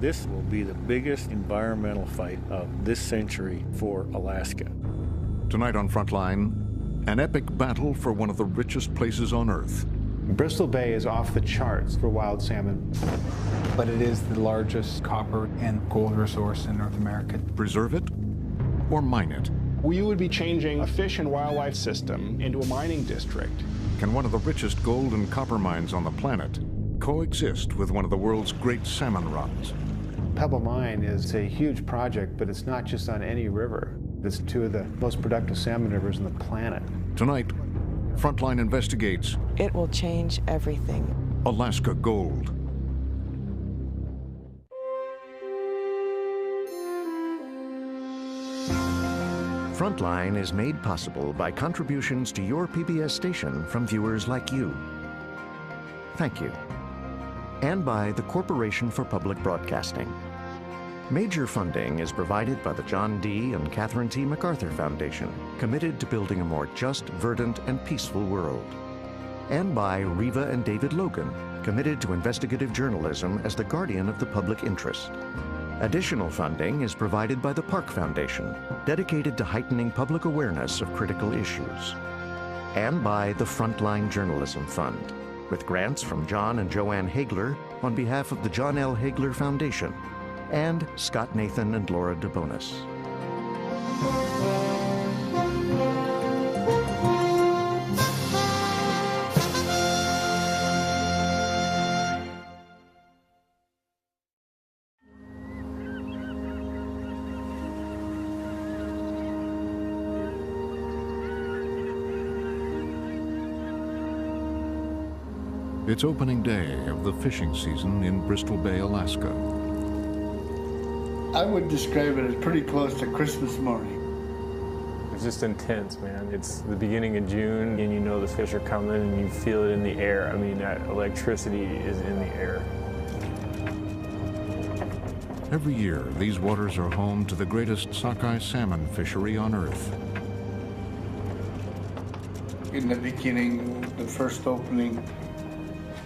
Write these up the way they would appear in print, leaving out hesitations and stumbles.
This will be the biggest environmental fight of this century for Alaska. Tonight on Frontline, an epic battle for one of the richest places on Earth. Bristol Bay is off the charts for wild salmon. But it is the largest copper and gold resource in North America. Preserve it or mine it? We would be changing a fish and wildlife system into a mining district. Can one of the richest gold and copper mines on the planet coexist with one of the world's great salmon runs? Pebble Mine is a huge project, but it's not just on any river. It's two of the most productive salmon rivers on the planet. Tonight, Frontline investigates. It will change everything. Alaska Gold. Frontline is made possible by contributions to your PBS station from viewers like you. Thank you. And by the Corporation for Public Broadcasting. Major funding is provided by the John D. and Catherine T. MacArthur Foundation, committed to building a more just, verdant, and peaceful world. And by Riva and David Logan, committed to investigative journalism as the guardian of the public interest. Additional funding is provided by the Park Foundation, dedicated to heightening public awareness of critical issues. And by the Frontline Journalism Fund, with grants from John and Joanne Hagler on behalf of the John L. Hagler Foundation, and Scott Nathan and Laura DeBonis. It's opening day of the fishing season in Bristol Bay, Alaska. I would describe it as pretty close to Christmas morning. It's just intense, man. It's the beginning of June, and you know the fish are coming, and you feel it in the air. I mean, that electricity is in the air. Every year, these waters are home to the greatest sockeye salmon fishery on Earth. In the beginning, the first opening,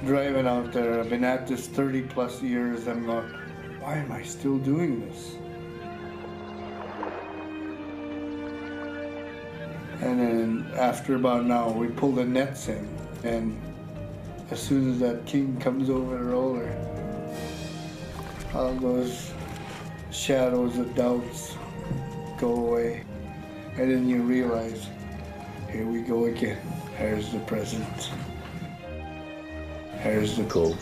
driving out there, I've been at this 30 plus years. I'm not, why am I still doing this? And then after about an hour, we pull the nets in, and as soon as that king comes over the roller, all those shadows of doubts go away. And then you realize, here we go again. There's the present. There's the gold.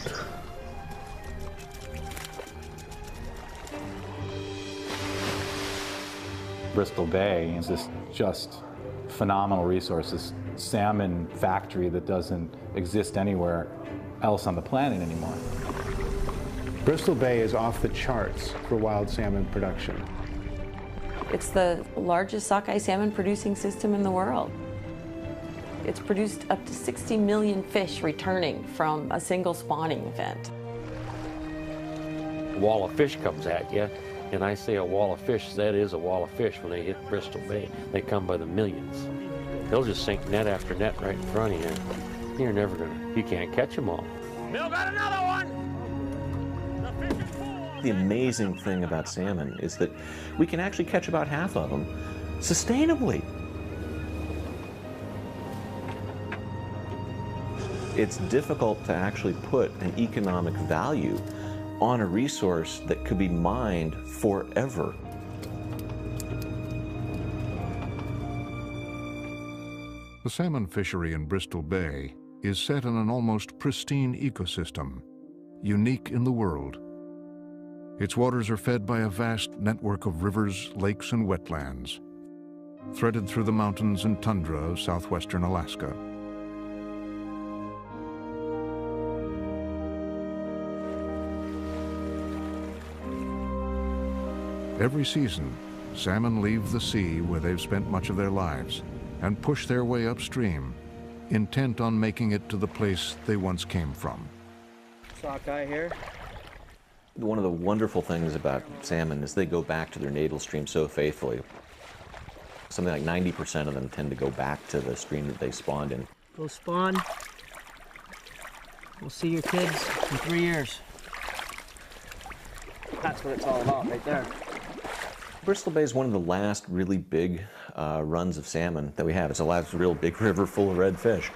Bristol Bay is this just phenomenal resource, this salmon factory that doesn't exist anywhere else on the planet anymore. Bristol Bay is off the charts for wild salmon production. It's the largest sockeye salmon producing system in the world. It's produced up to 60 million fish returning from a single spawning event. A wall of fish comes at you, and I say a wall of fish, that is a wall of fish when they hit Bristol Bay. They come by the millions. They'll just sink net after net right in front of you. You're never gonna, you can't catch them all. Bill got another one! The amazing thing about salmon is that we can actually catch about half of them sustainably. It's difficult to actually put an economic value on a resource that could be mined forever. The salmon fishery in Bristol Bay is set in an almost pristine ecosystem, unique in the world. Its waters are fed by a vast network of rivers, lakes, and wetlands, threaded through the mountains and tundra of southwestern Alaska. Every season, salmon leave the sea where they've spent much of their lives and push their way upstream, intent on making it to the place they once came from. Sockeye here. One of the wonderful things about salmon is they go back to their natal stream so faithfully. Something like 90% of them tend to go back to the stream that they spawned in. Go spawn. We'll see your kids in 3 years. That's what it's all about right there. Bristol Bay is one of the last really big runs of salmon that we have. It's the last real big river full of red fish.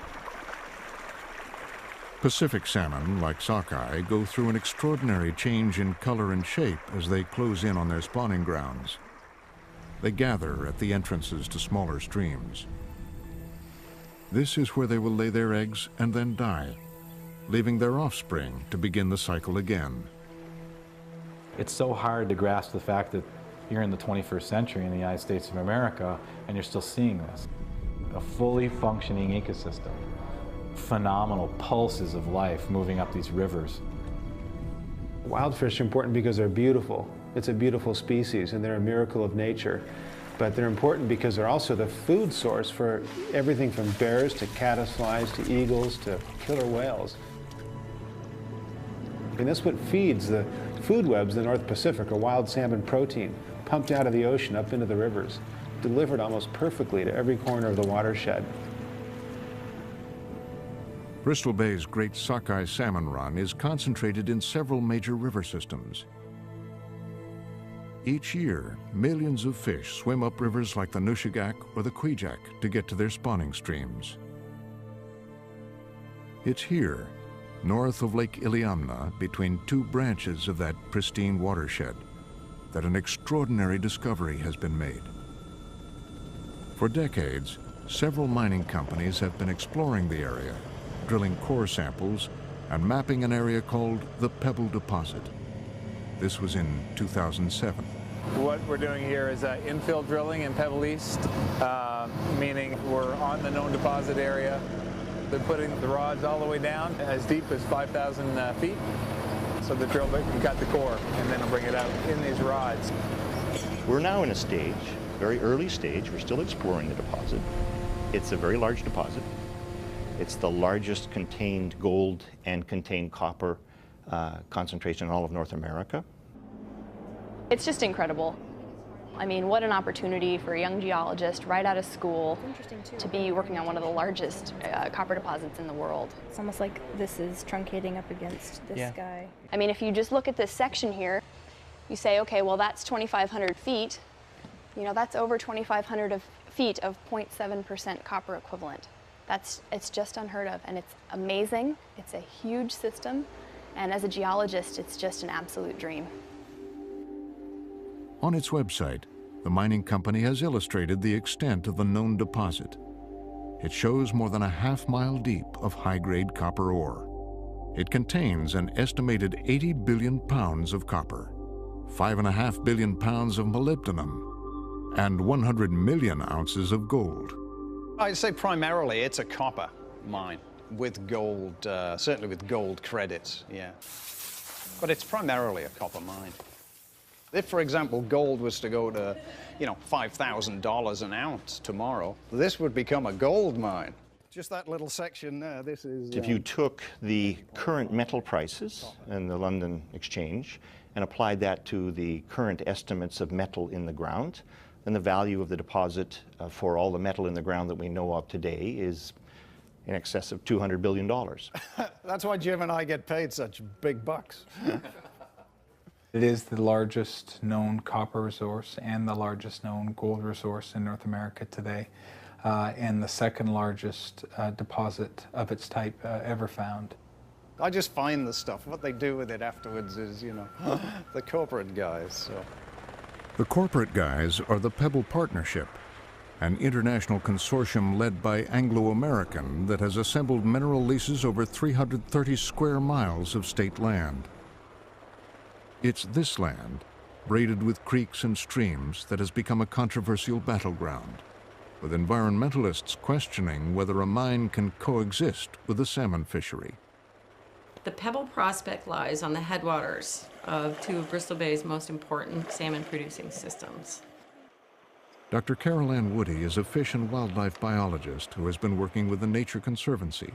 Pacific salmon, like sockeye, go through an extraordinary change in color and shape as they close in on their spawning grounds. They gather at the entrances to smaller streams. This is where they will lay their eggs and then die, leaving their offspring to begin the cycle again. It's so hard to grasp the fact that you're in the 21st century in the United States of America and you're still seeing this. A fully functioning ecosystem. Phenomenal pulses of life moving up these rivers. Wild fish are important because they're beautiful. It's a beautiful species and they're a miracle of nature. But they're important because they're also the food source for everything from bears to caddisflies to eagles to killer whales. And that's what feeds the food webs of the North Pacific, are wild salmon protein, pumped out of the ocean up into the rivers, delivered almost perfectly to every corner of the watershed. Bristol Bay's Great Sockeye Salmon Run is concentrated in several major river systems. Each year, millions of fish swim up rivers like the Nushagak or the Kwijak to get to their spawning streams. It's here, north of Lake Iliamna, between two branches of that pristine watershed, that an extraordinary discovery has been made. For decades, several mining companies have been exploring the area, drilling core samples and mapping an area called the Pebble Deposit. This was in 2007. What we're doing here is infill drilling in Pebble East, meaning we're on the known deposit area. They're putting the rods all the way down as deep as 5,000 feet. So the drill bit can cut the core and then it'll bring it out in these rods. We're now in a stage, very early stage. We're still exploring the deposit. It's a very large deposit. It's the largest contained gold and contained copper concentration in all of North America. It's just incredible. I mean, what an opportunity for a young geologist right out of school to be working on one of the largest copper deposits in the world. It's almost like this is truncating up against this guy. I mean, if you just look at this section here, you say, okay, well, that's 2,500 feet. You know, that's over 2,500 feet of 0.7% copper equivalent. It's just unheard of, and it's amazing. It's a huge system, and as a geologist, it's just an absolute dream. On its website, the mining company has illustrated the extent of the known deposit. It shows more than a half-mile deep of high-grade copper ore. It contains an estimated 80 billion pounds of copper, 5.5 billion pounds of molybdenum, and 100 million ounces of gold. I'd say primarily it's a copper mine with gold, certainly with gold credits, yeah. But it's primarily a copper mine. If, for example, gold was to go to, you know, $5,000 an ounce tomorrow, this would become a gold mine. Just that little section there, this is... If you took the current metal prices in the London Exchange and applied that to the current estimates of metal in the ground, then the value of the deposit for all the metal in the ground that we know of today is in excess of $200 billion. That's why Jim and I get paid such big bucks. It is the largest known copper resource and the largest known gold resource in North America today, and the second largest deposit of its type ever found. I just find the stuff. What they do with it afterwards is, you know, the corporate guys. So. The corporate guys are the Pebble Partnership, an international consortium led by Anglo-American that has assembled mineral leases over 330 square miles of state land. It's this land, braided with creeks and streams, that has become a controversial battleground, with environmentalists questioning whether a mine can coexist with a salmon fishery. The Pebble Prospect lies on the headwaters of two of Bristol Bay's most important salmon-producing systems. Dr. Carol Ann Woody is a fish and wildlife biologist who has been working with the Nature Conservancy.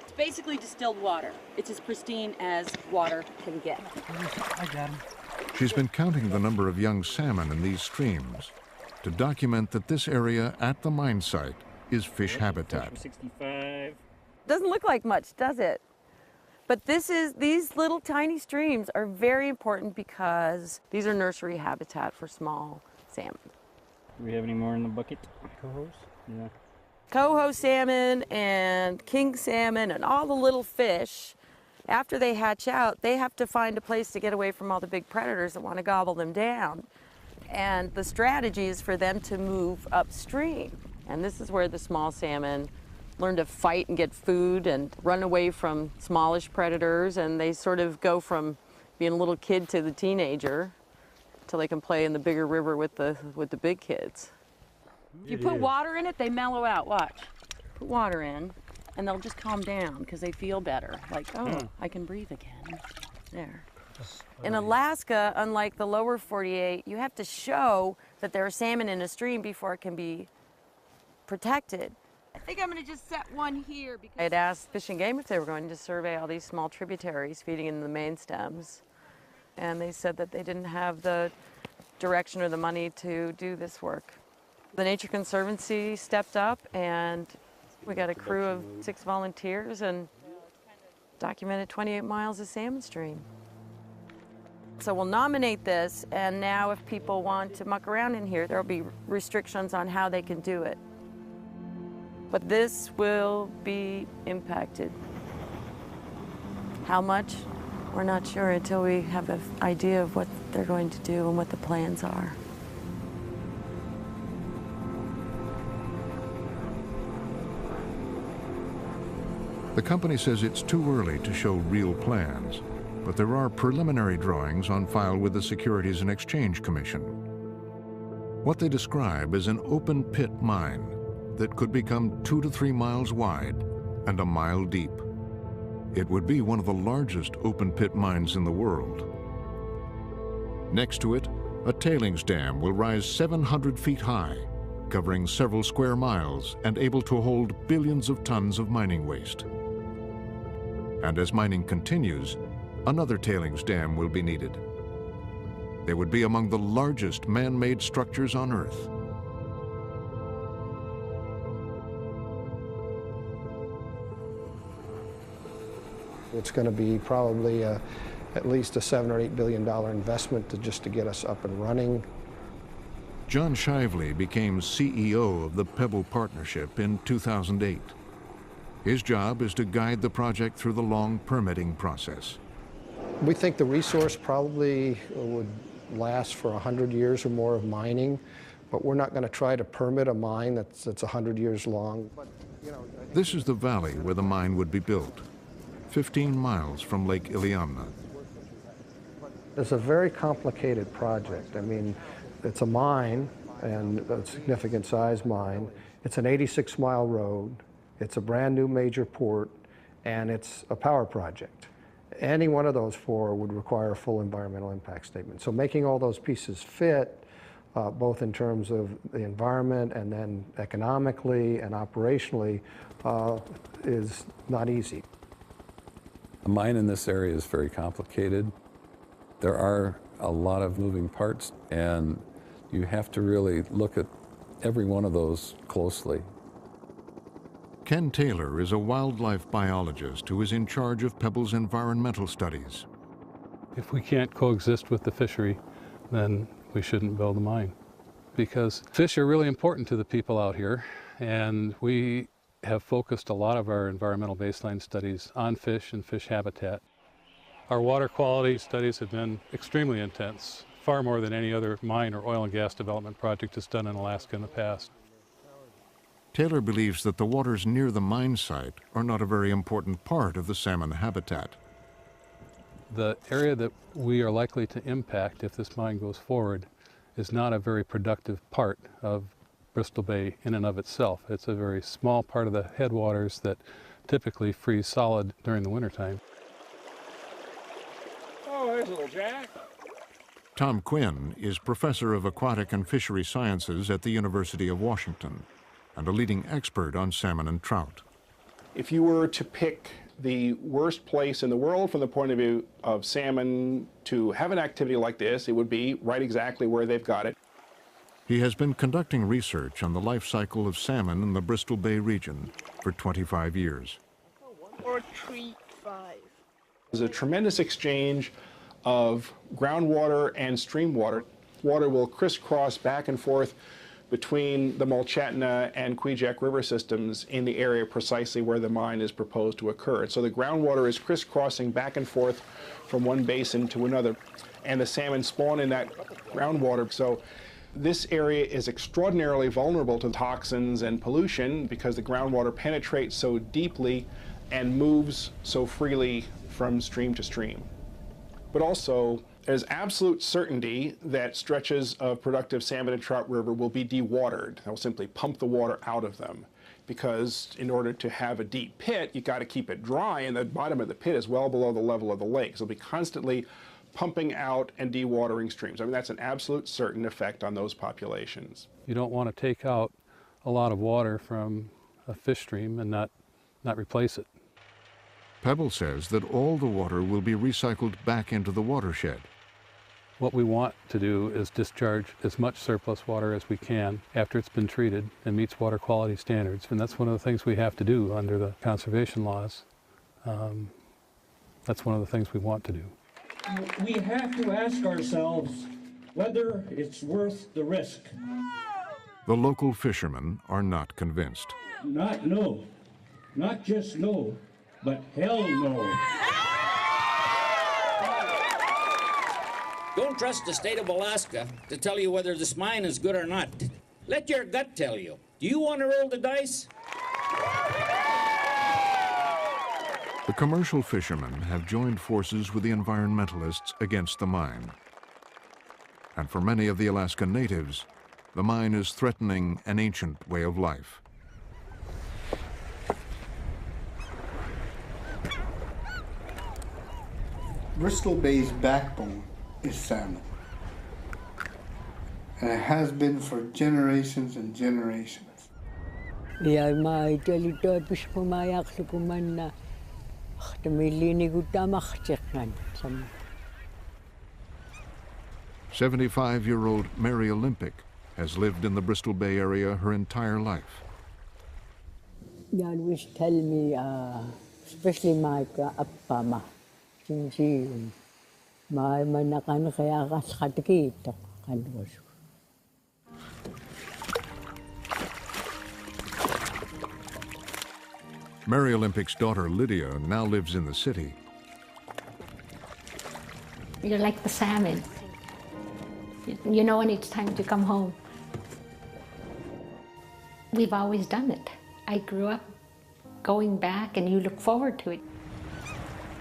It's basically distilled water. It's as pristine as water can get. I got him. She's been counting the number of young salmon in these streams to document that this area at the mine site is fish habitat. 65. Doesn't look like much, does it? But these little tiny streams are very important because these are nursery habitat for small salmon. Do we have any more in the bucket? Cohos? Yeah. Coho salmon and king salmon and all the little fish, after they hatch out, they have to find a place to get away from all the big predators that want to gobble them down. And the strategy is for them to move upstream. And this is where the small salmon learn to fight and get food and run away from smallish predators, and they sort of go from being a little kid to the teenager till they can play in the bigger river with the big kids. If you put water in it, they mellow out. Watch. Put water in, and they'll just calm down because they feel better. Like, oh, I can breathe again. There. In Alaska, unlike the lower 48, you have to show that there are salmon in a stream before it can be protected. I think I'm going to just set one here because I had asked Fish and Game if they were going to survey all these small tributaries feeding into the main stems, and they said that they didn't have the direction or the money to do this work. The Nature Conservancy stepped up, and we got a crew of 6 volunteers and documented 28 miles of salmon stream. So we'll nominate this, and now if people want to muck around in here, there'll be restrictions on how they can do it. But this will be impacted. How much? We're not sure until we have an idea of what they're going to do and what the plans are. The company says it's too early to show real plans, but there are preliminary drawings on file with the Securities and Exchange Commission. What they describe is an open pit mine that could become 2 to 3 miles wide and a mile deep. It would be one of the largest open pit mines in the world. Next to it, a tailings dam will rise 700 feet high, covering several square miles and able to hold billions of tons of mining waste. And as mining continues, another tailings dam will be needed. They would be among the largest man-made structures on Earth. It's going to be probably at least a $7 or $8 billion investment just to get us up and running. John Shively became CEO of the Pebble Partnership in 2008. His job is to guide the project through the long permitting process. We think the resource probably would last for 100 years or more of mining, but we're not going to try to permit a mine that's 100 years long. This is the valley where the mine would be built, 15 miles from Lake Iliamna. It's a very complicated project. I mean, it's a mine, and a significant size mine. It's an 86-mile road. It's a brand new major port, and it's a power project. Any one of those 4 would require a full environmental impact statement. So making all those pieces fit, both in terms of the environment and then economically and operationally, is not easy. A mine in this area is very complicated. There are a lot of moving parts, and you have to really look at every one of those closely. Ken Taylor is a wildlife biologist who is in charge of Pebble's environmental studies. If we can't coexist with the fishery, then we shouldn't build a mine, because fish are really important to the people out here, and we have focused a lot of our environmental baseline studies on fish and fish habitat. Our water quality studies have been extremely intense, far more than any other mine or oil and gas development project has done in Alaska in the past. Taylor believes that the waters near the mine site are not a very important part of the salmon habitat. The area that we are likely to impact if this mine goes forward is not a very productive part of Bristol Bay in and of itself. It's a very small part of the headwaters that typically freeze solid during the wintertime. Oh, there's a little Jack. Tom Quinn is professor of aquatic and fishery sciences at the University of Washington and a leading expert on salmon and trout. If you were to pick the worst place in the world from the point of view of salmon to have an activity like this, it would be right exactly where they've got it. He has been conducting research on the life cycle of salmon in the Bristol Bay region for 25 years. Or treat 5. There's a tremendous exchange of groundwater and stream water. Water will crisscross back and forth between the Mulchetna and Kvichak river systems in the area precisely where the mine is proposed to occur. So the groundwater is crisscrossing back and forth from one basin to another, and the salmon spawn in that groundwater. So this area is extraordinarily vulnerable to toxins and pollution because the groundwater penetrates so deeply and moves so freely from stream to stream. But also, there's absolute certainty that stretches of productive salmon and trout river will be dewatered. They'll simply pump the water out of them, because in order to have a deep pit, you've got to keep it dry, and the bottom of the pit is well below the level of the lake. So they'll be constantly pumping out and dewatering streams. I mean, that's an absolute certain effect on those populations. You don't want to take out a lot of water from a fish stream and not replace it. Pebble says that all the water will be recycled back into the watershed. What we want to do is discharge as much surplus water as we can after it's been treated and meets water quality standards. And that's one of the things we have to do under the conservation laws. That's one of the things we want to do. We have to ask ourselves whether it's worth the risk. The local fishermen are not convinced. Not no, not just no, but hell no. Don't trust the state of Alaska to tell you whether this mine is good or not. Let your gut tell you. Do you want to roll the dice? The commercial fishermen have joined forces with the environmentalists against the mine. And for many of the Alaska natives, the mine is threatening an ancient way of life. Bristol Bay's backbone is salmon. And it has been for generations and generations. 75-year-old Mary Olympic has lived in the Bristol Bay area her entire life. They always tell me, especially my appa, Mary Olympic's daughter Lydia now lives in the city. You're like the salmon. You know when it's time to come home. We've always done it. I grew up going back, and you look forward to it.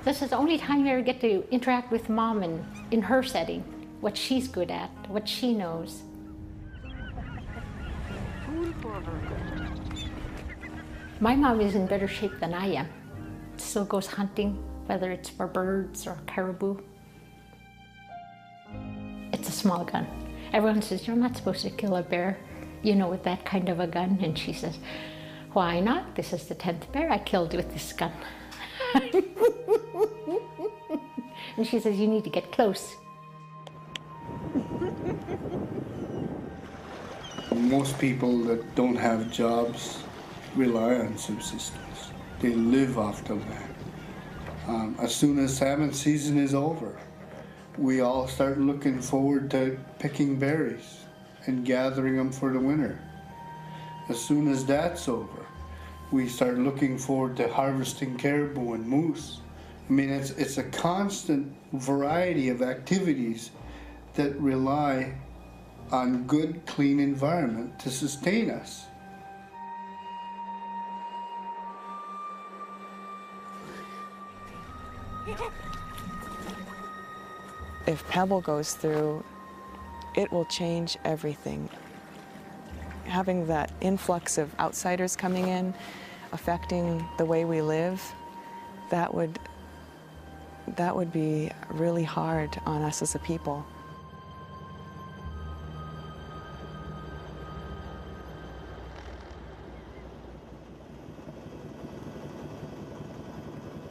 This is the only time you ever get to interact with Mom in her setting, what she's good at, what she knows. My mom is in better shape than I am. Still goes hunting, whether it's for birds or caribou. It's a small gun. Everyone says, you're not supposed to kill a bear, you know, with that kind of a gun. And she says, why not? This is the 10th bear I killed with this gun. And she says, you need to get close. Most people that don't have jobs rely on subsistence. They live off the land. As soon as salmon season is over, we all start looking forward to picking berries and gathering them for the winter. As soon as that's over, we start looking forward to harvesting caribou and moose. I mean, it's a constant variety of activities that rely on good, clean environment to sustain us. If Pebble goes through, it will change everything. Having that influx of outsiders coming in, affecting the way we live, that would be really hard on us as a people.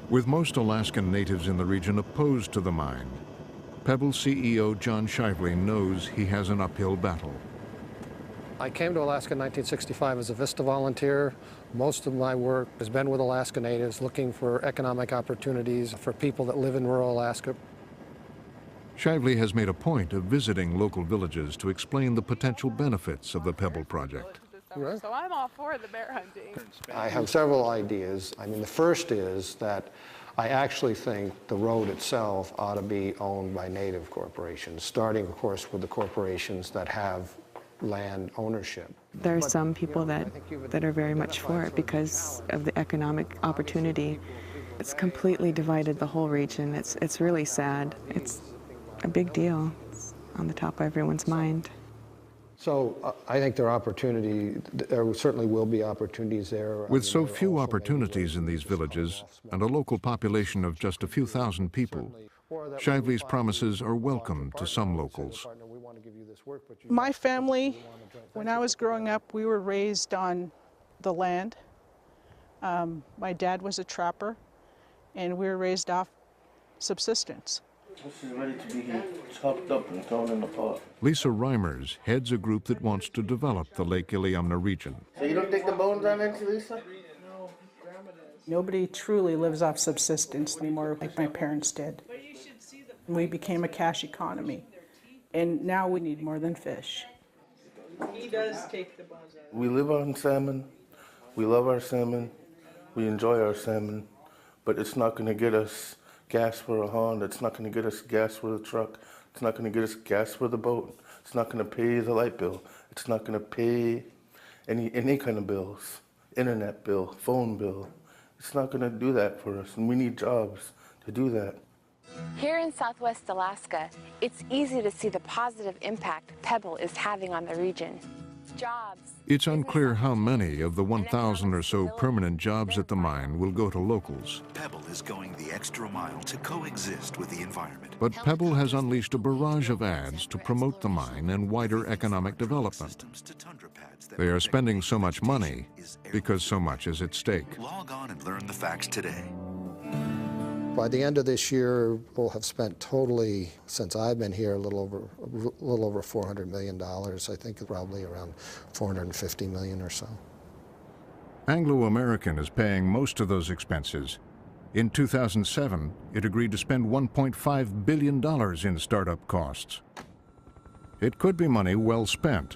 With most Alaskan natives in the region opposed to the mine, Pebble CEO John Shively knows he has an uphill battle. I came to Alaska in 1965 as a VISTA volunteer. Most of my work has been with Alaska Natives, looking for economic opportunities for people that live in rural Alaska. Shively has made a point of visiting local villages to explain the potential benefits of the Pebble project. So I'm all for the bear hunting. I have several ideas. I mean, the first is that I actually think the road itself ought to be owned by Native corporations, starting, of course, with the corporations that have land ownership. There are some people that are very much for it because of the economic opportunity. It's completely divided the whole region. It's really sad. It's a big deal. It's on the top of everyone's mind. So I think there certainly will be opportunities there. With so few opportunities in these villages and a local population of just a few thousand people, Shively's promises are welcome to some locals. My family, when I was growing up, we were raised on the land. My dad was a trapper, and we were raised off subsistence. This is ready to be chopped up and thrown in the pot. Lisa Reimers heads a group that wants to develop the Lake Iliamna region. So you don't take the bones on it, Lisa? Nobody truly lives off subsistence anymore like my parents did. We became a cash economy, and now we need more than fish. He does take the bones out. We live on salmon. We love our salmon. We enjoy our salmon, but it's not going to get us gas for a Honda. It's not going to get us gas for the truck. It's not going to get us gas for the boat. It's not going to pay the light bill. It's not going to pay any kind of bills, internet bill, phone bill. It's not going to do that for us, and we need jobs to do that. Here in Southwest Alaska, it's easy to see the positive impact Pebble is having on the region. Jobs. It's unclear how many of the 1,000 or so permanent jobs at the mine will go to locals. Pebble is going the extra mile to coexist with the environment. But Pebble has unleashed a barrage of ads to promote the mine and wider economic development. They are spending so much money because so much is at stake. Log on and learn the facts today. By the end of this year, we'll have spent totally, since I've been here, a little over $400 million. I think probably around $450 million or so. Anglo-American is paying most of those expenses. In 2007, it agreed to spend $1.5 billion in startup costs. It could be money well spent.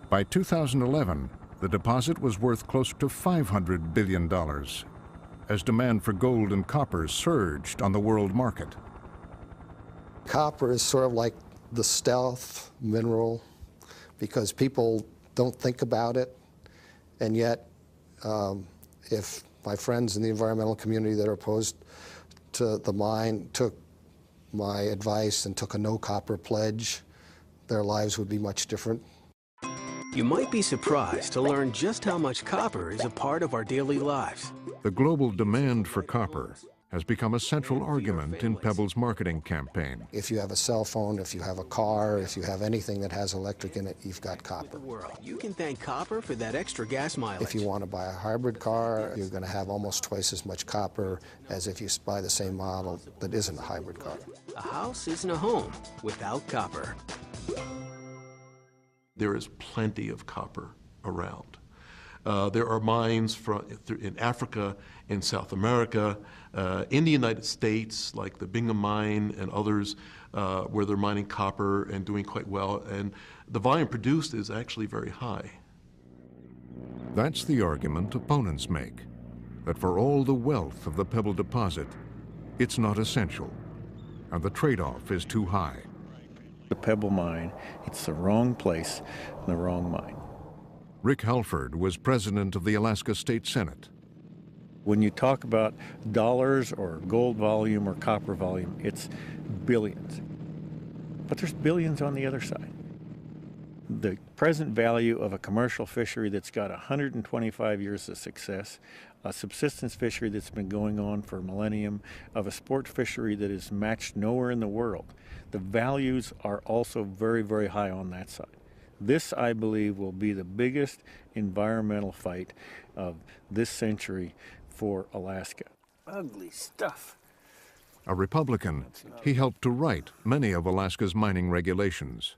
By 2011, the deposit was worth close to $500 billion. As demand for gold and copper surged on the world market. Copper is sort of like the stealth mineral because people don't think about it, and yet if my friends in the environmental community that are opposed to the mine took my advice and took a no copper pledge, their lives would be much different. You might be surprised to learn just how much copper is a part of our daily lives. The global demand for copper has become a central argument in Pebble's marketing campaign. If you have a cell phone, if you have a car, if you have anything that has electric in it, you've got copper. You can thank copper for that extra gas mileage. If you want to buy a hybrid car, you're going to have almost twice as much copper as if you buy the same model that isn't a hybrid car. A house isn't a home without copper. There is plenty of copper around. There are mines in Africa, in South America, in the United States, like the Bingham mine and others, where they're mining copper and doing quite well. And the volume produced is actually very high. That's the argument opponents make, that for all the wealth of the Pebble deposit, it's not essential, and the trade-off is too high. The Pebble mine, it's the wrong place and the wrong mine. Rick Halford was president of the Alaska State Senate. When you talk about dollars or gold volume or copper volume, it's billions. But there's billions on the other side. The present value of a commercial fishery that's got 125 years of success, a subsistence fishery that's been going on for a millennium, of a sport fishery that is matched nowhere in the world, the values are also very, very high on that side. This, I believe, will be the biggest environmental fight of this century for Alaska. Ugly stuff. A Republican, he helped to write many of Alaska's mining regulations.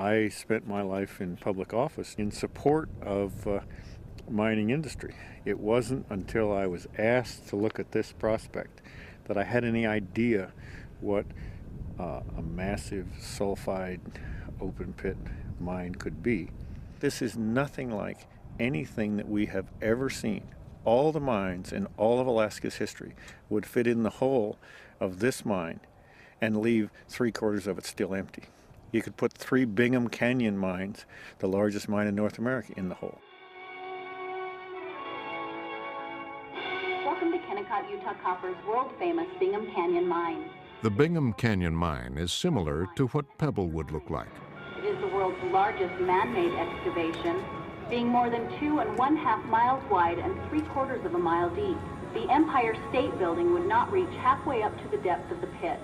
I spent my life in public office in support of mining industry. It wasn't until I was asked to look at this prospect that I had any idea what a massive sulfide open pit mine could be. This is nothing like anything that we have ever seen. All the mines in all of Alaska's history would fit in the hole of this mine and leave 3/4 of it still empty. You could put 3 Bingham Canyon mines, the largest mine in North America, in the hole. Welcome to Kennecott, Utah Copper's world-famous Bingham Canyon mine. The Bingham Canyon mine is similar to what Pebble would look like. It is the world's largest man-made excavation, being more than 2½ miles wide and 3/4 of a mile deep. The Empire State Building would not reach halfway up to the depth of the pit.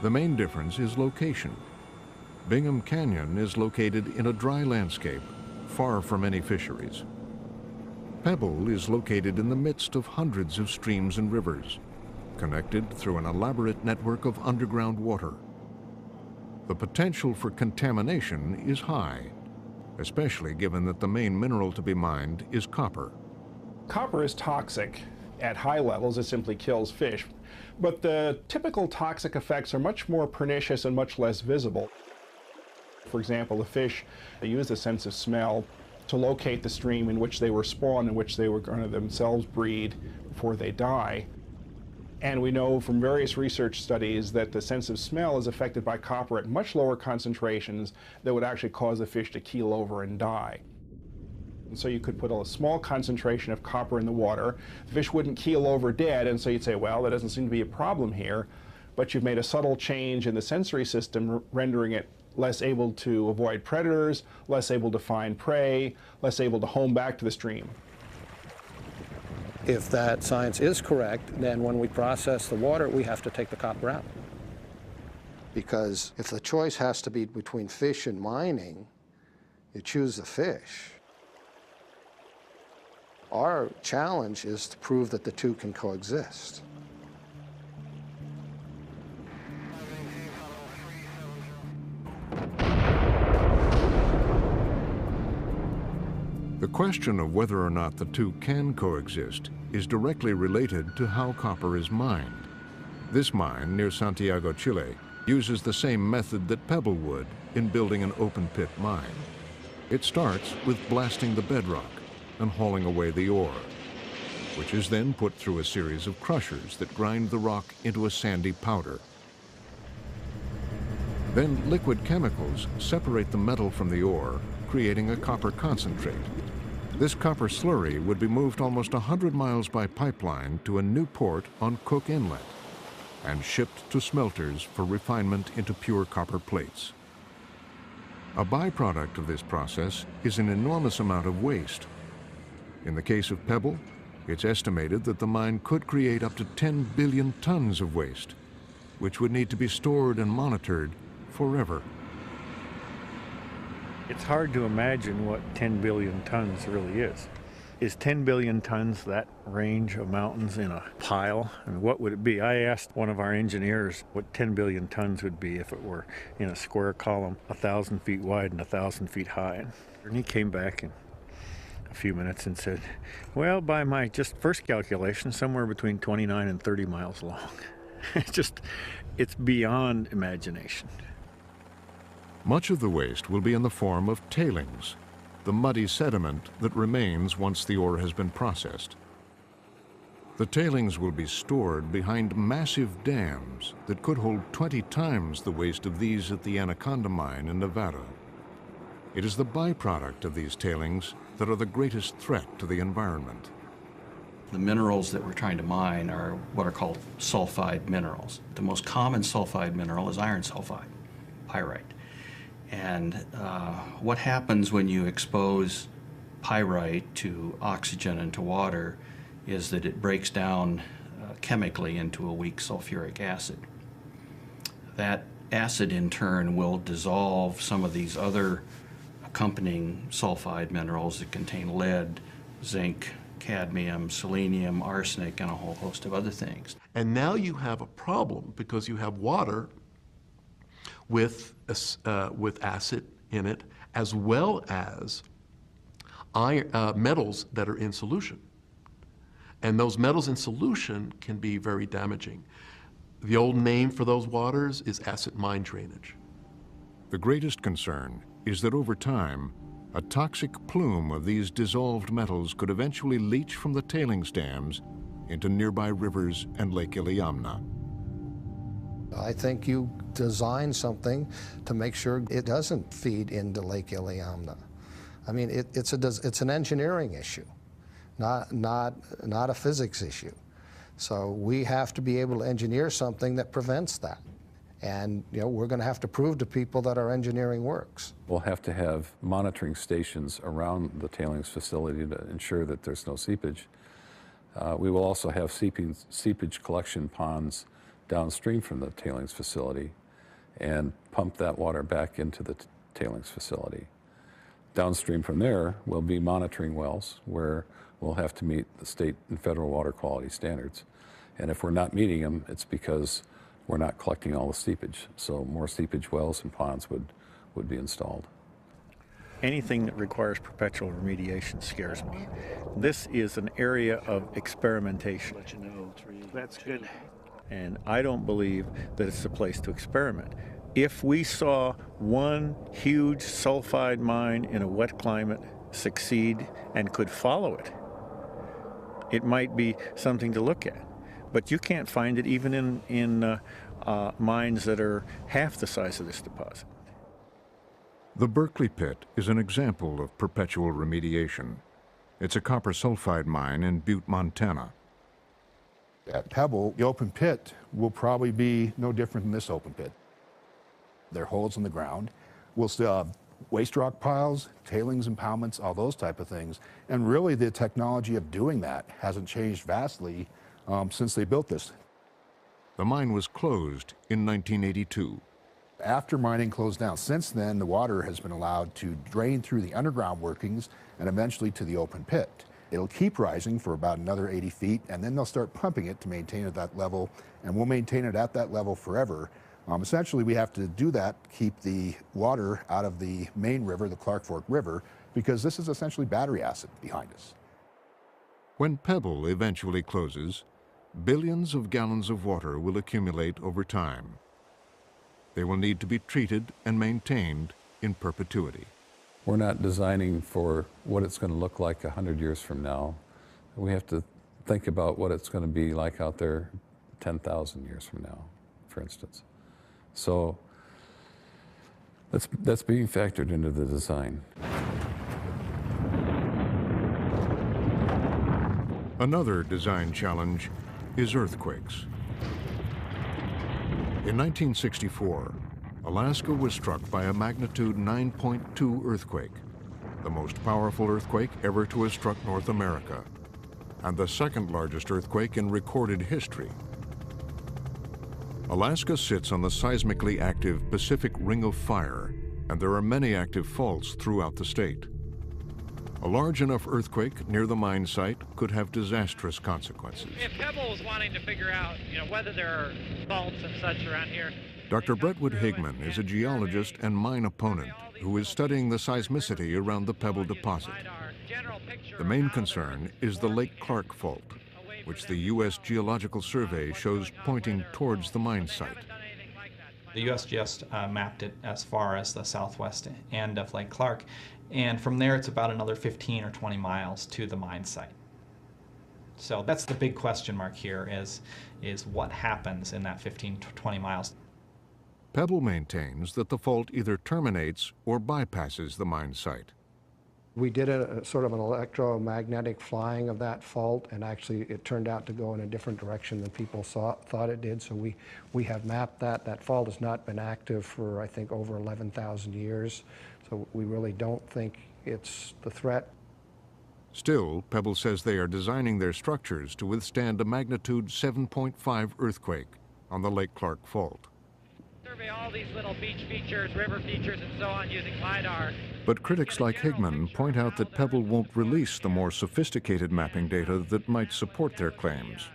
The main difference is location. Bingham Canyon is located in a dry landscape, far from any fisheries. Pebble is located in the midst of hundreds of streams and rivers, connected through an elaborate network of underground water. The potential for contamination is high, especially given that the main mineral to be mined is copper. Copper is toxic. At high levels, it simply kills fish. But the typical toxic effects are much more pernicious and much less visible. For example, the fish use the sense of smell to locate the stream in which they were spawned, in which they were going to themselves breed before they die. And we know from various research studies that the sense of smell is affected by copper at much lower concentrations that would actually cause the fish to keel over and die. And so you could put a small concentration of copper in the water, the fish wouldn't keel over dead, and so you'd say, well, there doesn't seem to be a problem here, but you've made a subtle change in the sensory system, rendering it less able to avoid predators, less able to find prey, less able to home back to the stream. If that science is correct, then when we process the water, we have to take the copper out. Because if the choice has to be between fish and mining, you choose the fish. Our challenge is to prove that the two can coexist. The question of whether or not the two can coexist is directly related to how copper is mined. This mine near Santiago, Chile, uses the same method that Pebble would in building an open-pit mine. It starts with blasting the bedrock and hauling away the ore, which is then put through a series of crushers that grind the rock into a sandy powder. Then liquid chemicals separate the metal from the ore, creating a copper concentrate. This copper slurry would be moved almost 100 miles by pipeline to a new port on Cook Inlet and shipped to smelters for refinement into pure copper plates. A byproduct of this process is an enormous amount of waste. In the case of Pebble, it's estimated that the mine could create up to 10 billion tons of waste, which would need to be stored and monitored forever. It's hard to imagine what 10 billion tons really is. Is 10 billion tons that range of mountains in a pile? I mean, what would it be? I asked one of our engineers what 10 billion tons would be if it were in a square column 1,000 feet wide and 1,000 feet high. And he came back in a few minutes and said, well, by my just first calculation, somewhere between 29 and 30 miles long. It's beyond imagination. Much of the waste will be in the form of tailings, the muddy sediment that remains once the ore has been processed. The tailings will be stored behind massive dams that could hold 20 times the waste of these at the Anaconda mine in Nevada. It is the byproduct of these tailings that are the greatest threat to the environment. The minerals that we're trying to mine are what are called sulfide minerals. The most common sulfide mineral is iron sulfide, pyrite. And what happens when you expose pyrite to oxygen and to water is that it breaks down chemically into a weak sulfuric acid. That acid in turn will dissolve some of these other accompanying sulfide minerals that contain lead, zinc, cadmium, selenium, arsenic, and a whole host of other things. And now you have a problem because you have water with acid in it, as well as metals that are in solution. And those metals in solution can be very damaging. The old name for those waters is acid mine drainage. The greatest concern is that over time, a toxic plume of these dissolved metals could eventually leach from the tailings dams into nearby rivers and Lake Iliamna. I think you design something to make sure it doesn't feed into Lake Iliamna. I mean, it's an engineering issue, not a physics issue. So we have to be able to engineer something that prevents that. And we're going to have to prove to people that our engineering works. We'll have to have monitoring stations around the tailings facility to ensure that there's no seepage. We will also have seepage collection ponds downstream from the tailings facility and pump that water back into the tailings facility. Downstream from there will be monitoring wells where we'll have to meet the state and federal water quality standards. And if we're not meeting them, it's because we're not collecting all the seepage. So more seepage wells and ponds would be installed. Anything that requires perpetual remediation scares me. This is an area of experimentation. That's good. And I don't believe that it's the place to experiment. If we saw one huge sulfide mine in a wet climate succeed and could follow it, it might be something to look at. But you can't find it even in mines that are half the size of this deposit. The Berkeley Pit is an example of perpetual remediation. It's a copper sulfide mine in Butte, Montana. At Pebble, the open pit will probably be no different than this open pit. There are holes in the ground. We'll still have waste rock piles, tailings impoundments, all those type of things. And really the technology of doing that hasn't changed vastly since they built this. The mine was closed in 1982. After mining closed down, since then the water has been allowed to drain through the underground workings and eventually to the open pit. It'll keep rising for about another 80 feet, and then they'll start pumping it to maintain it at that level, and we'll maintain it at that level forever. Essentially, we have to do that, keep the water out of the main river, the Clark Fork River, because this is essentially battery acid behind us. When Pebble eventually closes, billions of gallons of water will accumulate over time. They will need to be treated and maintained in perpetuity. We're not designing for what it's going to look like 100 years from now. We have to think about what it's going to be like out there 10,000 years from now, for instance. So that's being factored into the design. Another design challenge is earthquakes. In 1964, Alaska was struck by a magnitude 9.2 earthquake, the most powerful earthquake ever to have struck North America, and the second largest earthquake in recorded history. Alaska sits on the seismically active Pacific Ring of Fire, and there are many active faults throughout the state. A large enough earthquake near the mine site could have disastrous consequences. If Pebble was wanting to figure out, whether there are faults and such around here. Dr. Brentwood Higman is a geologist and mine opponent who is studying the seismicity around the Pebble deposit. The main concern is the Lake Clark Fault, which the U.S. Geological Survey shows pointing towards the mine site. The U.S. just mapped it as far as the southwest end of Lake Clark, and from there it's about another 15 or 20 miles to the mine site. So that's the big question mark here is what happens in that 15 to 20 miles. Pebble maintains that the fault either terminates or bypasses the mine site. We did a sort of an electromagnetic flying of that fault, and actually it turned out to go in a different direction than people thought it did. So we have mapped that. That fault has not been active for, I think, over 11,000 years. So we really don't think it's the threat. Still, Pebble says they are designing their structures to withstand a magnitude 7.5 earthquake on the Lake Clark Fault. Survey all these little beach features, river features, and so on using LiDAR. But critics like Higman point out that Pebble won't release the more sophisticated mapping data that might support their claims.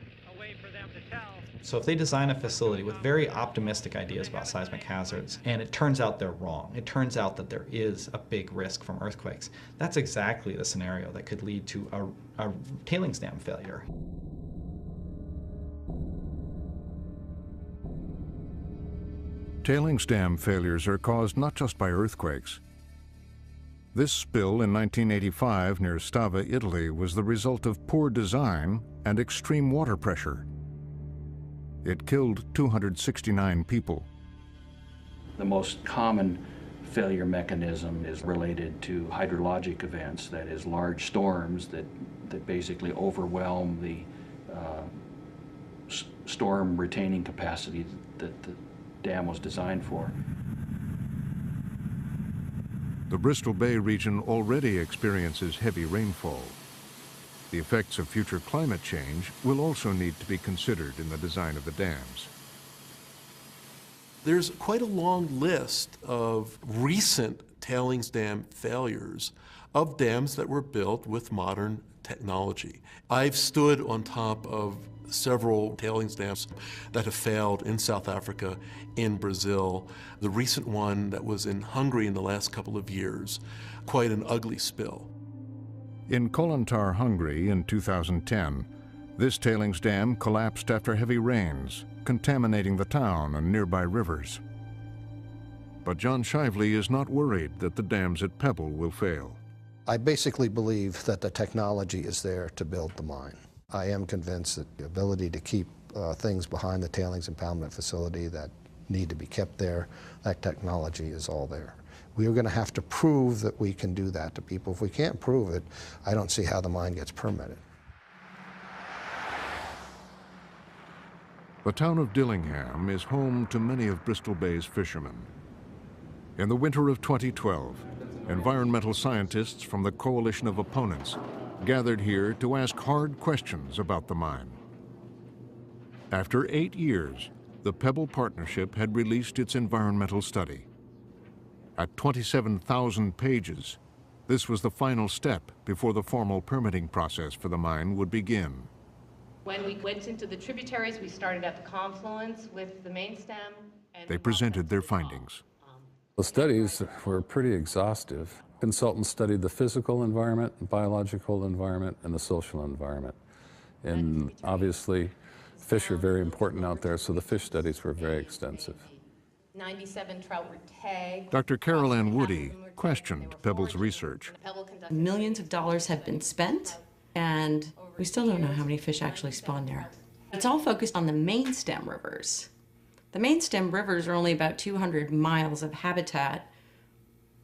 So if they design a facility with very optimistic ideas about seismic hazards, and it turns out they're wrong, it turns out that there is a big risk from earthquakes, that's exactly the scenario that could lead to a tailings dam failure. Tailings dam failures are caused not just by earthquakes. This spill in 1985 near Stava, Italy, was the result of poor design and extreme water pressure. It killed 269 people. The most common failure mechanism is related to hydrologic events, that is, large storms that basically overwhelm the storm retaining capacity that the dam was designed for. The Bristol Bay region already experiences heavy rainfall. The effects of future climate change will also need to be considered in the design of the dams. There's quite a long list of recent tailings dam failures of dams that were built with modern technology. I've stood on top of several tailings dams that have failed in South Africa, in Brazil. The recent one that was in Hungary in the last couple of years, quite an ugly spill. In Kolontar, Hungary in 2010, this tailings dam collapsed after heavy rains, contaminating the town and nearby rivers. But John Shively is not worried that the dams at Pebble will fail. I basically believe that the technology is there to build the mine. I am convinced that the ability to keep things behind the tailings impoundment facility that need to be kept there, that technology is all there. We are going to have to prove that we can do that to people. If we can't prove it, I don't see how the mine gets permitted. The town of Dillingham is home to many of Bristol Bay's fishermen. In the winter of 2012, environmental scientists from the Coalition of Opponents gathered here to ask hard questions about the mine. After 8 years, the Pebble Partnership had released its environmental study. At 27,000 pages, this was the final step before the formal permitting process for the mine would begin. When we went into the tributaries, we started at the confluence with the main stem. They presented their findings. The studies were pretty exhaustive. Consultants studied the physical environment, the biological environment, and the social environment. And obviously, fish are very important out there, so the fish studies were very extensive. 97 trout were tagged. Dr. Carol Ann Woody questioned Pebble's research. Millions of dollars have been spent, and we still don't know how many fish actually spawn there. It's all focused on the main stem rivers. The main stem rivers are only about 200 miles of habitat.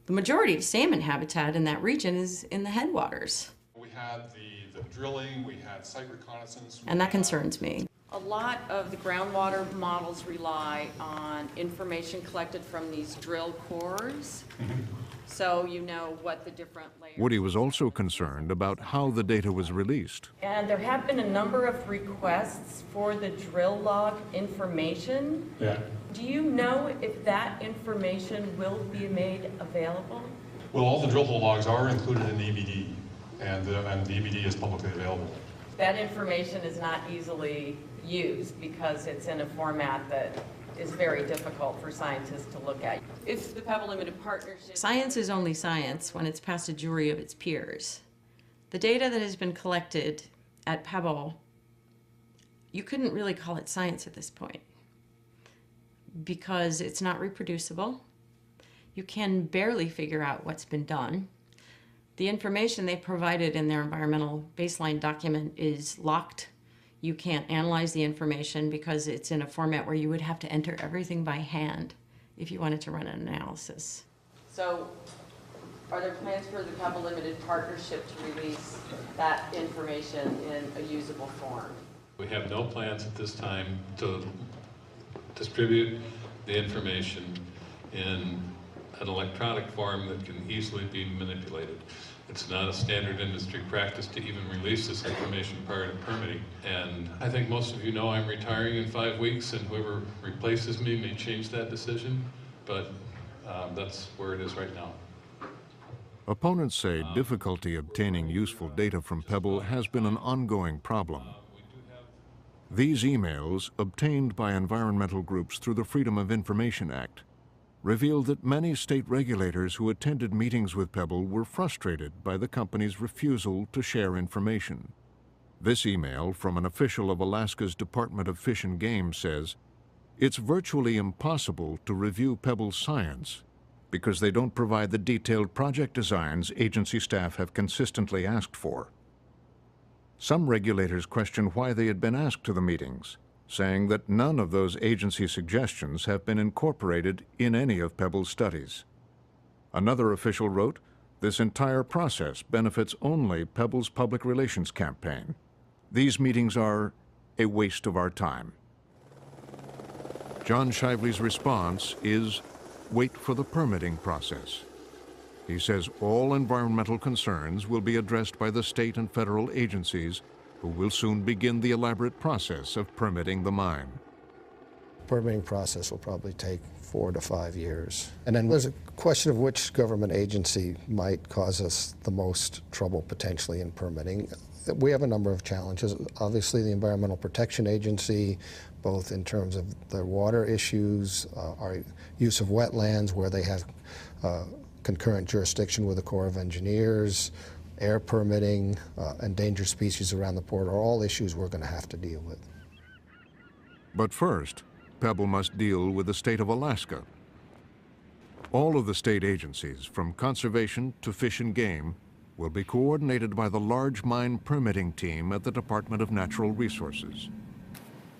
The majority of salmon habitat in that region is in the headwaters. We had the drilling, we had site reconnaissance. And that concerns me. A lot of the groundwater models rely on information collected from these drill cores, so you know what the different layers. Woody was also concerned about how the data was released. And there have been a number of requests for the drill log information. Yeah. Do you know if that information will be made available? Well, all the drill hole logs are included in the EBD, and the EBD is publicly available. That information is not easily used because it's in a format that is very difficult for scientists to look at. If the Pebble Limited Partnership... Science is only science when it's past a jury of its peers. The data that has been collected at Pebble, you couldn't really call it science at this point because it's not reproducible. You can barely figure out what's been done. The information they provided in their environmental baseline document is locked. You can't analyze the information because it's in a format where you would have to enter everything by hand if you wanted to run an analysis. So, are there plans for the Pebble Limited Partnership to release that information in a usable form? We have no plans at this time to distribute the information in an electronic form that can easily be manipulated. It's not a standard industry practice to even release this information prior to permitting. And I think most of you know I'm retiring in 5 weeks, and whoever replaces me may change that decision, but that's where it is right now. Opponents say difficulty obtaining useful data from Pebble has been an ongoing problem. These emails, obtained by environmental groups through the Freedom of Information Act, revealed that many state regulators who attended meetings with Pebble were frustrated by the company's refusal to share information. This email from an official of Alaska's Department of Fish and Game says, "It's virtually impossible to review Pebble's science because they don't provide the detailed project designs agency staff have consistently asked for." Some regulators questioned why they had been asked to the meetings, saying that none of those agency suggestions have been incorporated in any of Pebble's studies. Another official wrote, "This entire process benefits only Pebble's public relations campaign. These meetings are a waste of our time." John Shively's response is, wait for the permitting process. He says all environmental concerns will be addressed by the state and federal agencies, who will soon begin the elaborate process of permitting the mine. The permitting process will probably take 4 to 5 years. And then there's a question of which government agency might cause us the most trouble potentially in permitting. We have a number of challenges. Obviously, the Environmental Protection Agency, both in terms of their water issues, our use of wetlands where they have concurrent jurisdiction with the Corps of Engineers, air permitting, endangered species around the port are all issues we're going to have to deal with. But first, Pebble must deal with the state of Alaska. All of the state agencies, from conservation to fish and game, will be coordinated by the large mine permitting team at the Department of Natural Resources.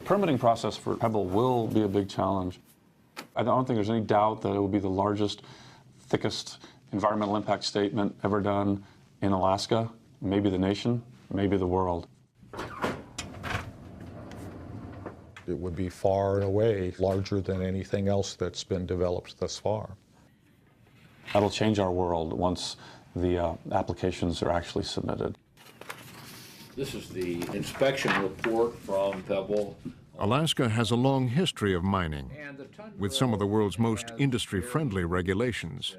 The permitting process for Pebble will be a big challenge. I don't think there's any doubt that it will be the largest, thickest environmental impact statement ever done in Alaska, maybe the nation, maybe the world. It would be far and away larger than anything else that's been developed thus far. That'll change our world once the applications are actually submitted. This is the inspection report from Pebble. Alaska has a long history of mining, with some of the world's most industry-friendly regulations.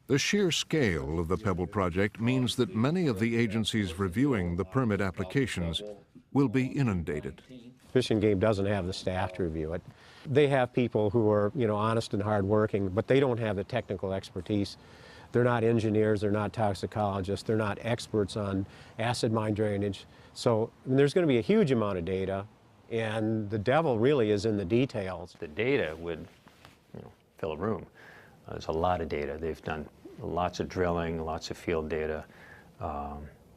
The sheer scale of the Pebble project means that many of the agencies reviewing the permit applications will be inundated. Fish and Game doesn't have the staff to review it. They have people who are, honest and hardworking, but they don't have the technical expertise. They're not engineers, they're not toxicologists, they're not experts on acid mine drainage. So there's going to be a huge amount of data, and the devil really is in the details. The data would fill a room. There's a lot of data. They've done lots of drilling, lots of field data.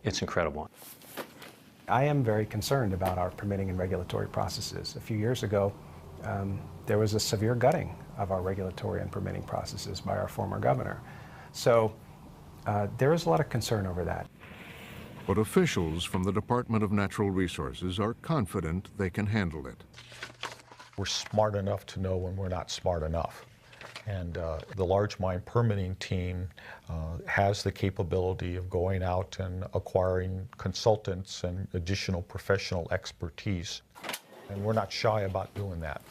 It's incredible. I am very concerned about our permitting and regulatory processes. A few years ago, there was a severe gutting of our regulatory and permitting processes by our former governor. So there is a lot of concern over that. But officials from the Department of Natural Resources are confident they can handle it. We're smart enough to know when we're not smart enough. And the large mine permitting team has the capability of going out and acquiring consultants and additional professional expertise. And we're not shy about doing that.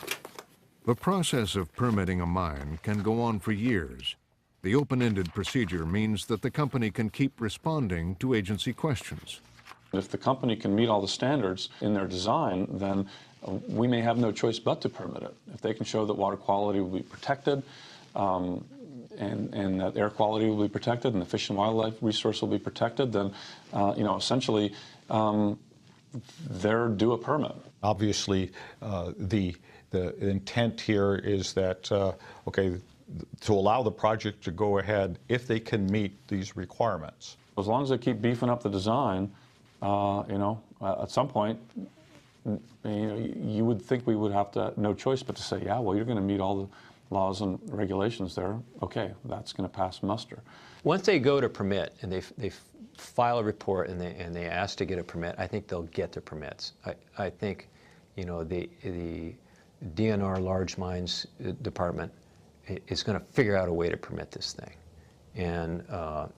The process of permitting a mine can go on for years. The open-ended procedure means that the company can keep responding to agency questions. If the company can meet all the standards in their design, then we may have no choice but to permit it. If they can show that water quality will be protected, and that air quality will be protected, and the fish and wildlife resource will be protected, then essentially they're due a permit. Obviously, the intent here is that to allow the project to go ahead if they can meet these requirements. As long as they keep beefing up the design, at some point, you would think we would have no choice but to say, yeah, well, you're going to meet all the laws and regulations there. Okay, that's going to pass muster. Once they go to permit and they file a report and they ask to get a permit, I think they'll get their permits. I think, the DNR Large Mines Department is going to figure out a way to permit this thing. And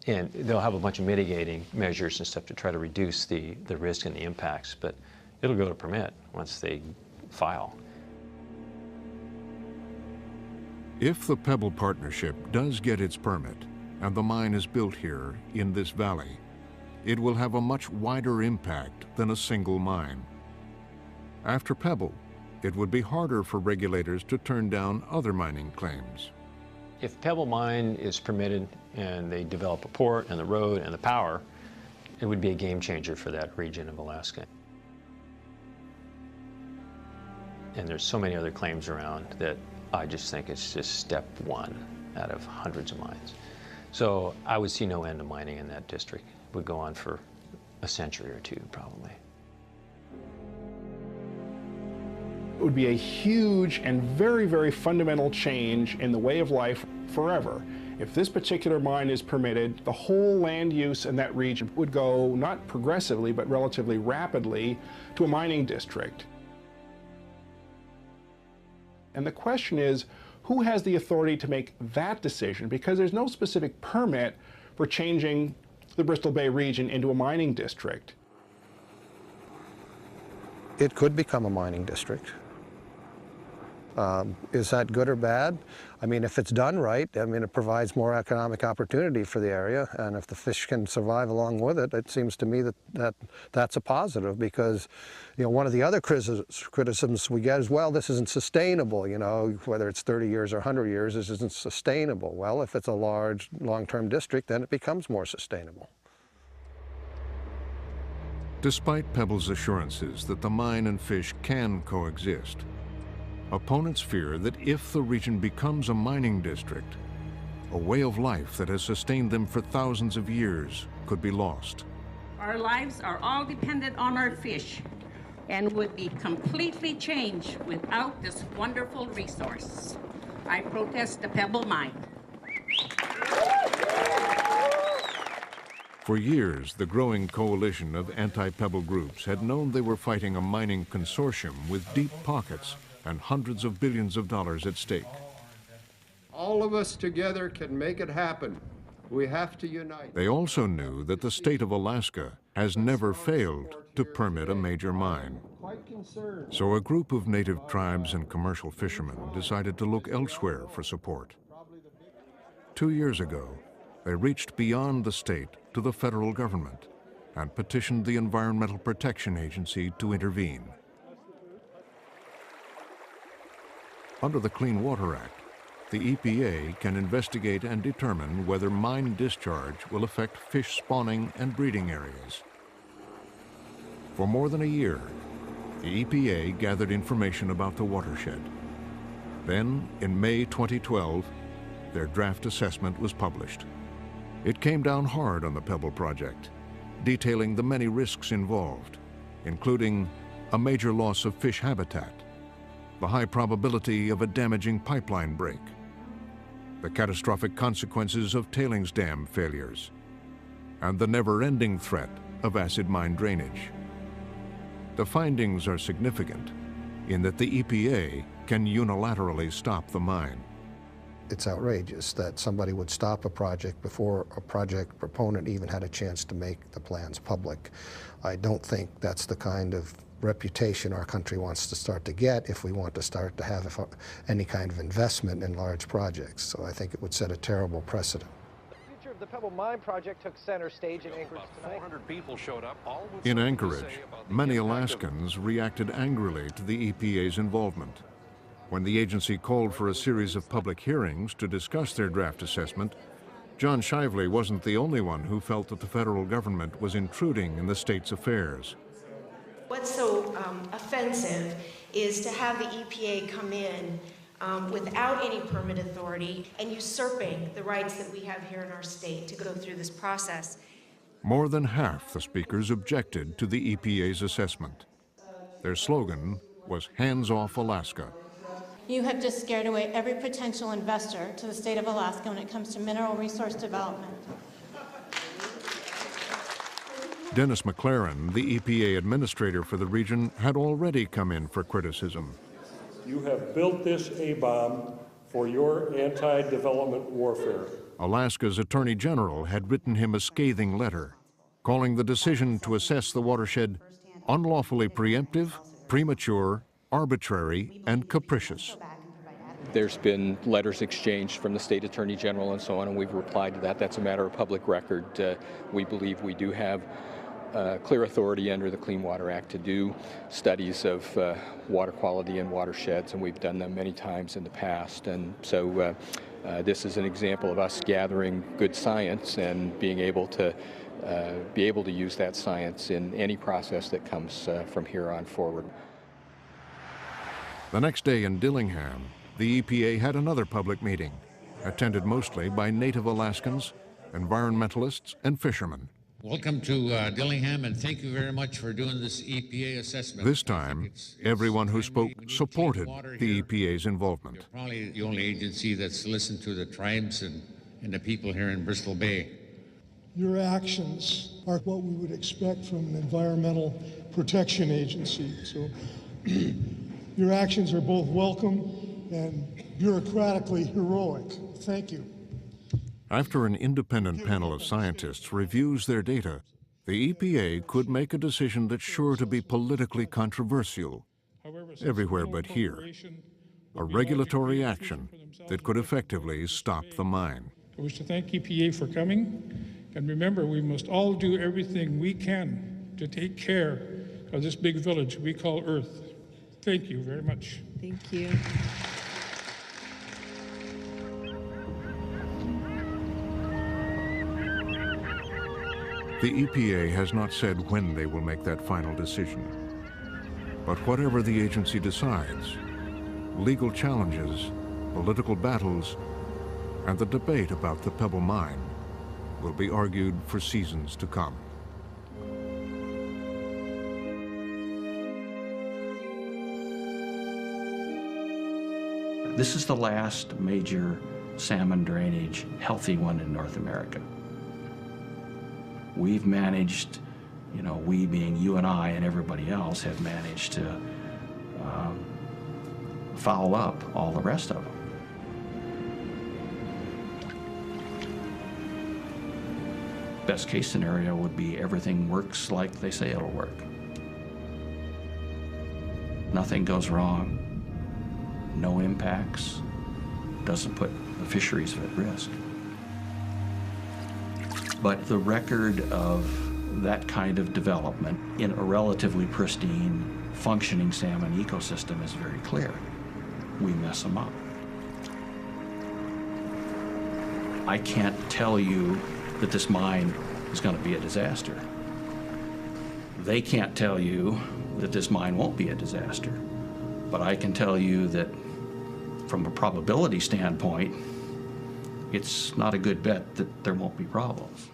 they'll have a bunch of mitigating measures and stuff to try to reduce the risk and the impacts, but it'll go to permit once they file. If the Pebble Partnership does get its permit and the mine is built here in this valley, it will have a much wider impact than a single mine. After Pebble, it would be harder for regulators to turn down other mining claims. If Pebble Mine is permitted and they develop a port and the road and the power, it would be a game changer for that region of Alaska. And there's so many other claims around that I just think it's just step one out of hundreds of mines. So I would see no end to mining in that district. It would go on for a century or two, probably. It would be a huge and very, very fundamental change in the way of life forever. If this particular mine is permitted, the whole land use in that region would go not progressively, but relatively rapidly to a mining district. And the question is, who has the authority to make that decision? Because there's no specific permit for changing the Bristol Bay region into a mining district. It could become a mining district. Is that good or bad? I mean, if it's done right, I mean, it provides more economic opportunity for the area, and if the fish can survive along with it, it seems to me that that's a positive, because, you know, one of the other criticisms we get is, well, this isn't sustainable, you know, whether it's 30 years or 100 years, this isn't sustainable. Well, if it's a large, long-term district, then it becomes more sustainable. Despite Pebble's assurances that the mine and fish can coexist, opponents fear that if the region becomes a mining district, a way of life that has sustained them for thousands of years could be lost. Our lives are all dependent on our fish and would be completely changed without this wonderful resource. I protest the Pebble Mine. For years, the growing coalition of anti-Pebble groups had known they were fighting a mining consortium with deep pockets and hundreds of billions of dollars at stake. All of us together can make it happen. We have to unite. They also knew that the state of Alaska has never failed to permit a major mine. So a group of native tribes and commercial fishermen decided to look elsewhere for support. 2 years ago, they reached beyond the state to the federal government and petitioned the Environmental Protection Agency to intervene. Under the Clean Water Act, the EPA can investigate and determine whether mine discharge will affect fish spawning and breeding areas. For more than a year, the EPA gathered information about the watershed. Then, in May 2012, their draft assessment was published. It came down hard on the Pebble project, detailing the many risks involved, including a major loss of fish habitat, the high probability of a damaging pipeline break, the catastrophic consequences of tailings dam failures, and the never-ending threat of acid mine drainage. The findings are significant in that the EPA can unilaterally stop the mine. It's outrageous that somebody would stop a project before a project proponent even had a chance to make the plans public. I don't think that's the kind of reputation our country wants to start to get if we want to start to have any kind of investment in large projects. So I think it would set a terrible precedent. The future of the Pebble Mine project took center stage in Anchorage tonight. 400 people showed up, all with In Anchorage, many Alaskans reacted angrily to the EPA's involvement. When the agency called for a series of public hearings to discuss their draft assessment, John Shively wasn't the only one who felt that the federal government was intruding in the state's affairs. What's so offensive is to have the EPA come in without any permit authority and usurping the rights that we have here in our state to go through this process. More than half the speakers objected to the EPA's assessment. Their slogan was "Hands off Alaska." You have just scared away every potential investor to the state of Alaska when it comes to mineral resource development. Dennis McLaren, the EPA administrator for the region, had already come in for criticism. You have built this A-bomb for your anti-development warfare. Alaska's Attorney General had written him a scathing letter, calling the decision to assess the watershed unlawfully preemptive, premature, arbitrary, and capricious. There's been letters exchanged from the state attorney general and so on, and we've replied to that. That's a matter of public record. We believe we do have clear authority under the Clean Water Act to do studies of water quality in watersheds, and we've done them many times in the past. And so this is an example of us gathering good science and being able to use that science in any process that comes from here on forward. The next day in Dillingham, the EPA had another public meeting, attended mostly by Native Alaskans, environmentalists, and fishermen. Welcome to Dillingham, and thank you very much for doing this EPA assessment. This time, everyone who spoke supported the EPA's involvement. You're probably the only agency that's listened to the tribes and the people here in Bristol Bay. Your actions are what we would expect from an environmental protection agency. So your actions are both welcome and bureaucratically heroic. Thank you. After an independent panel of scientists reviews their data, the EPA could make a decision that's sure to be politically controversial, everywhere but here, a regulatory action that could effectively stop the mine. I wish to thank EPA for coming, and remember, we must all do everything we can to take care of this big village we call Earth. Thank you very much. Thank you. The EPA has not said when they will make that final decision. But whatever the agency decides, legal challenges, political battles, and the debate about the Pebble Mine will be argued for seasons to come. This is the last major salmon drainage healthy one in North America. We've managed, we being you and I and everybody else, have managed to foul up all the rest of them. Best case scenario would be everything works like they say it'll work. Nothing goes wrong, no impacts, doesn't put the fisheries at risk. But the record of that kind of development in a relatively pristine, functioning salmon ecosystem is very clear. We mess them up. I can't tell you that this mine is going to be a disaster. They can't tell you that this mine won't be a disaster. But I can tell you that from a probability standpoint, it's not a good bet that there won't be problems.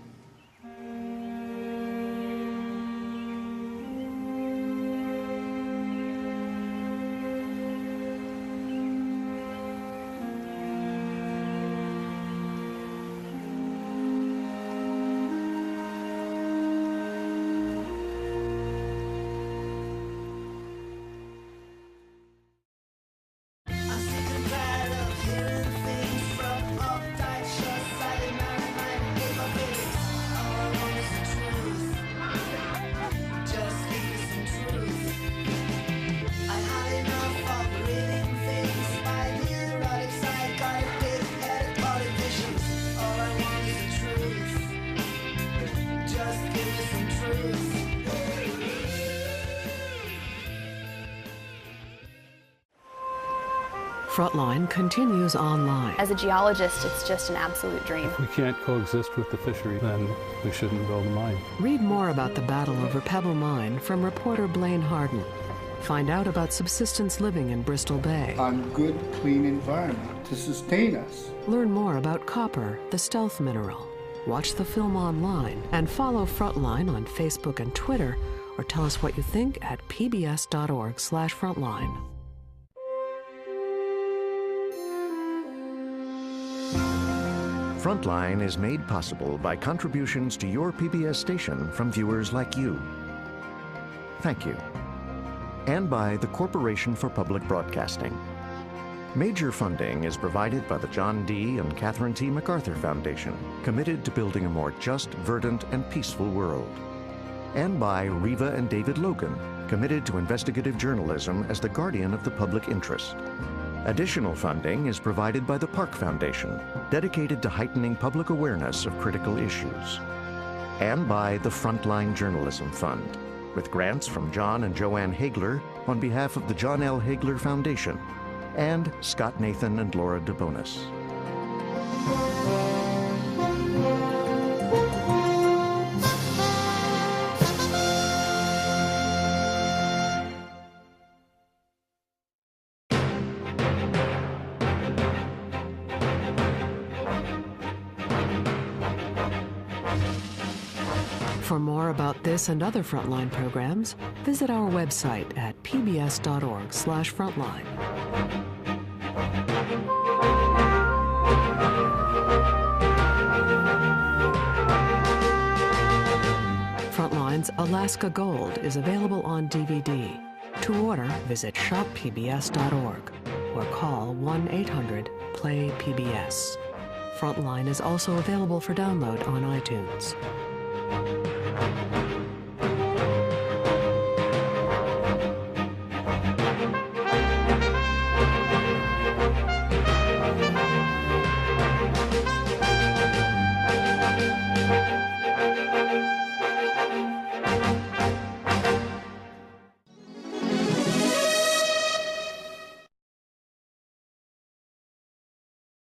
Frontline continues online. As a geologist, it's just an absolute dream. If we can't coexist with the fishery, then we shouldn't build a mine. Read more about the battle over Pebble Mine from reporter Blaine Harden. Find out about subsistence living in Bristol Bay. On good, clean environment to sustain us. Learn more about copper, the stealth mineral. Watch the film online and follow Frontline on Facebook and Twitter, or tell us what you think at pbs.org/frontline. Frontline is made possible by contributions to your PBS station from viewers like you. Thank you. And by the Corporation for Public Broadcasting. Major funding is provided by the John D. and Catherine T. MacArthur Foundation, committed to building a more just, verdant, and peaceful world. And by Reva and David Logan, committed to investigative journalism as the guardian of the public interest. Additional funding is provided by the Park Foundation, dedicated to heightening public awareness of critical issues. and by the Frontline Journalism Fund, with grants from John and Joanne Hagler on behalf of the John L. Hagler Foundation, and Scott Nathan and Laura DeBonis. For more about this and other Frontline programs, visit our website at pbs.org/frontline. Frontline's Alaska Gold is available on DVD. To order, visit shoppbs.org or call 1-800-PLAY-PBS. Frontline is also available for download on iTunes.